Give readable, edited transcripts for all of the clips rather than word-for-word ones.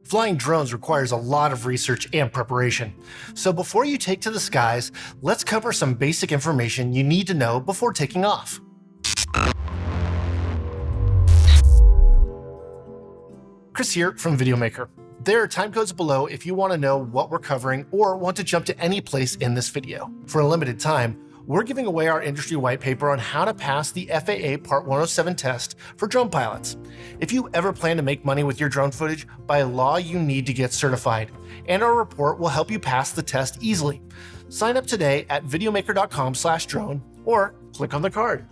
Flying drones requires a lot of research and preparation. So before you take to the skies, let's cover some basic information you need to know before taking off. Chris here from Videomaker. There are timecodes below if you want to know what we're covering or want to jump to any place in this video. For a limited time, we're giving away our industry white paper on how to pass the FAA Part 107 test for drone pilots. If you ever plan to make money with your drone footage, by law you need to get certified, and our report will help you pass the test easily. Sign up today at videomaker.com/drone or click on the card.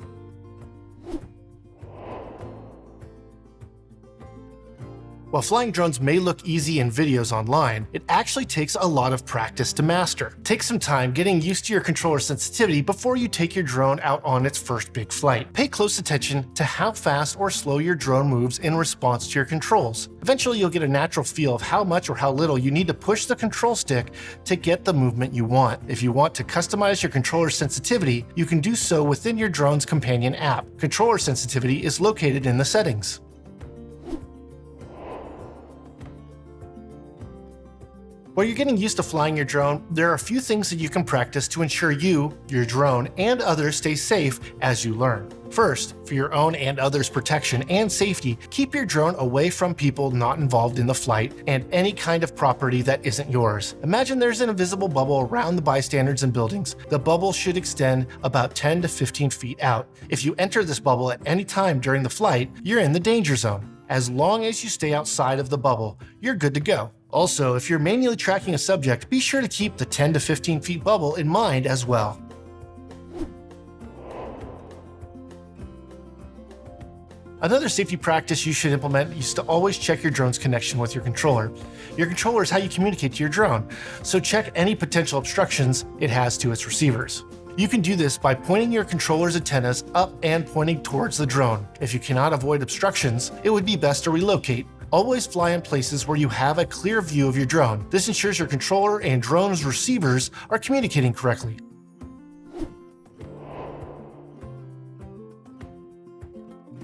While flying drones may look easy in videos online, it actually takes a lot of practice to master. Take some time getting used to your controller sensitivity before you take your drone out on its first big flight. Pay close attention to how fast or slow your drone moves in response to your controls. Eventually you'll get a natural feel of how much or how little you need to push the control stick to get the movement you want. If you want to customize your controller sensitivity, you can do so within your drone's companion app. Controller sensitivity is located in the settings. While you're getting used to flying your drone, there are a few things that you can practice to ensure you, your drone, and others stay safe as you learn. First, for your own and others' protection and safety, keep your drone away from people not involved in the flight and any kind of property that isn't yours. Imagine there's an invisible bubble around the bystanders and buildings. The bubble should extend about 10 to 15 feet out. If you enter this bubble at any time during the flight, you're in the danger zone. As long as you stay outside of the bubble, you're good to go. Also, if you're manually tracking a subject, be sure to keep the 10 to 15 feet bubble in mind as well. Another safety practice you should implement is to always check your drone's connection with your controller. Your controller is how you communicate to your drone, so check any potential obstructions it has to its receivers. You can do this by pointing your controller's antennas up and pointing towards the drone. If you cannot avoid obstructions, it would be best to relocate. Always fly in places where you have a clear view of your drone. This ensures your controller and drone's receivers are communicating correctly.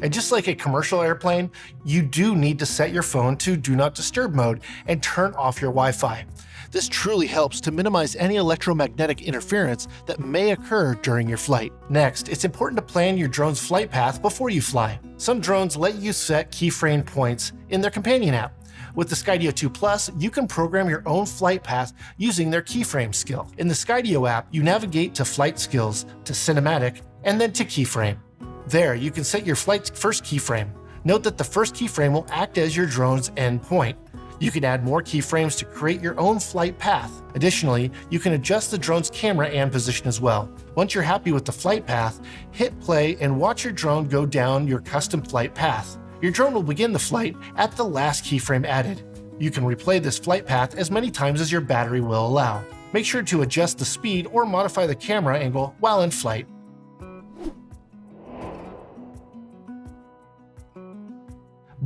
And just like a commercial airplane, you do need to set your phone to Do Not Disturb mode and turn off your Wi-Fi. This truly helps to minimize any electromagnetic interference that may occur during your flight. Next, it's important to plan your drone's flight path before you fly. Some drones let you set keyframe points in their companion app. With the Skydio 2 Plus, you can program your own flight path using their keyframe skill. In the Skydio app, you navigate to Flight Skills, to Cinematic, and then to Keyframe. There, you can set your flight's first keyframe. Note that the first keyframe will act as your drone's end point. You can add more keyframes to create your own flight path. Additionally, you can adjust the drone's camera and position as well. Once you're happy with the flight path, hit play and watch your drone go down your custom flight path. Your drone will begin the flight at the last keyframe added. You can replay this flight path as many times as your battery will allow. Make sure to adjust the speed or modify the camera angle while in flight.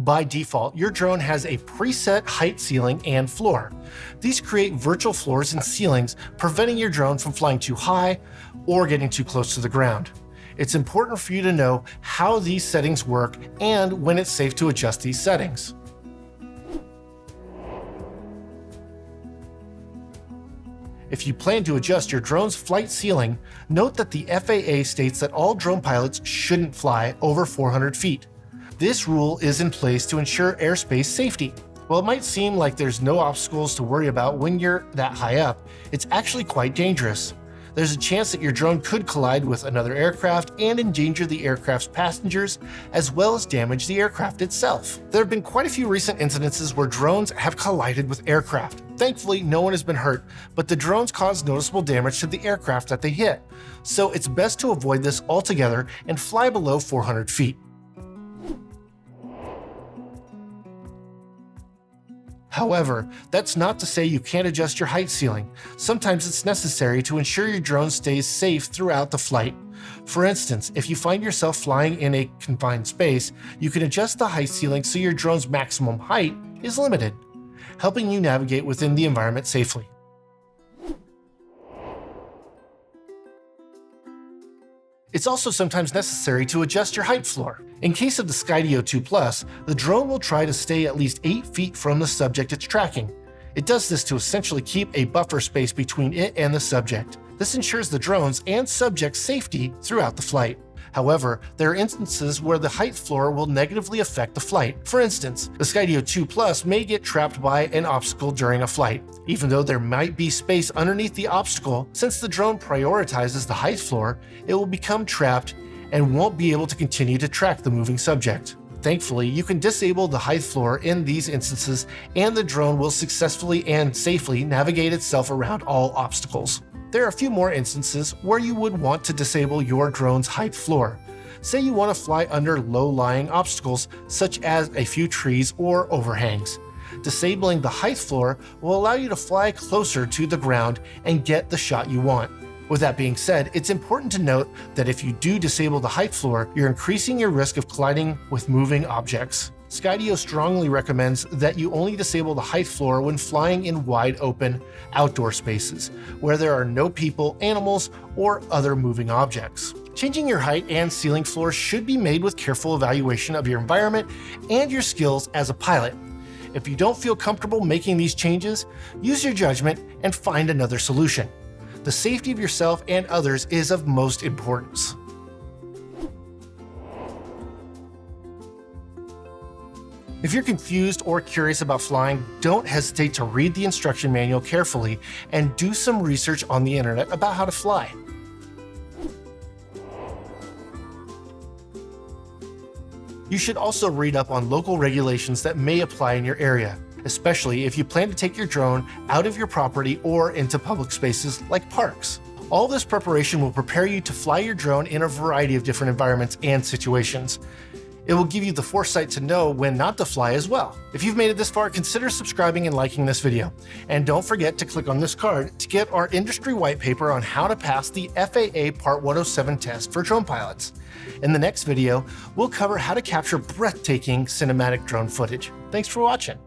By default, your drone has a preset height ceiling and floor. These create virtual floors and ceilings, preventing your drone from flying too high or getting too close to the ground. It's important for you to know how these settings work and when it's safe to adjust these settings. If you plan to adjust your drone's flight ceiling, note that the FAA states that all drone pilots shouldn't fly over 400 feet. This rule is in place to ensure airspace safety. While it might seem like there's no obstacles to worry about when you're that high up, it's actually quite dangerous. There's a chance that your drone could collide with another aircraft and endanger the aircraft's passengers, as well as damage the aircraft itself. There have been quite a few recent incidences where drones have collided with aircraft. Thankfully, no one has been hurt, but the drones caused noticeable damage to the aircraft that they hit. So it's best to avoid this altogether and fly below 400 feet. However, that's not to say you can't adjust your height ceiling. Sometimes it's necessary to ensure your drone stays safe throughout the flight. For instance, if you find yourself flying in a confined space, you can adjust the height ceiling so your drone's maximum height is limited, helping you navigate within the environment safely. It's also sometimes necessary to adjust your height floor. In case of the Skydio 2 Plus, the drone will try to stay at least 8 feet from the subject it's tracking. It does this to essentially keep a buffer space between it and the subject. This ensures the drone's and subject's safety throughout the flight. However, there are instances where the height floor will negatively affect the flight. For instance, the Skydio 2 Plus may get trapped by an obstacle during a flight. Even though there might be space underneath the obstacle, since the drone prioritizes the height floor, it will become trapped and won't be able to continue to track the moving subject. Thankfully, you can disable the height floor in these instances, and the drone will successfully and safely navigate itself around all obstacles. There are a few more instances where you would want to disable your drone's height floor. Say you want to fly under low-lying obstacles such as a few trees or overhangs. Disabling the height floor will allow you to fly closer to the ground and get the shot you want. With that being said, it's important to note that if you do disable the height floor, you're increasing your risk of colliding with moving objects. Skydio strongly recommends that you only disable the height floor when flying in wide open, outdoor spaces, where there are no people, animals, or other moving objects. Changing your height and ceiling floor should be made with careful evaluation of your environment and your skills as a pilot. If you don't feel comfortable making these changes, use your judgment and find another solution. The safety of yourself and others is of most importance. If you're confused or curious about flying, don't hesitate to read the instruction manual carefully and do some research on the internet about how to fly. You should also read up on local regulations that may apply in your area, especially if you plan to take your drone out of your property or into public spaces like parks. All this preparation will prepare you to fly your drone in a variety of different environments and situations. It will give you the foresight to know when not to fly as well. If you've made it this far, consider subscribing and liking this video. And don't forget to click on this card to get our industry white paper on how to pass the FAA Part 107 test for drone pilots. In the next video, we'll cover how to capture breathtaking cinematic drone footage. Thanks for watching.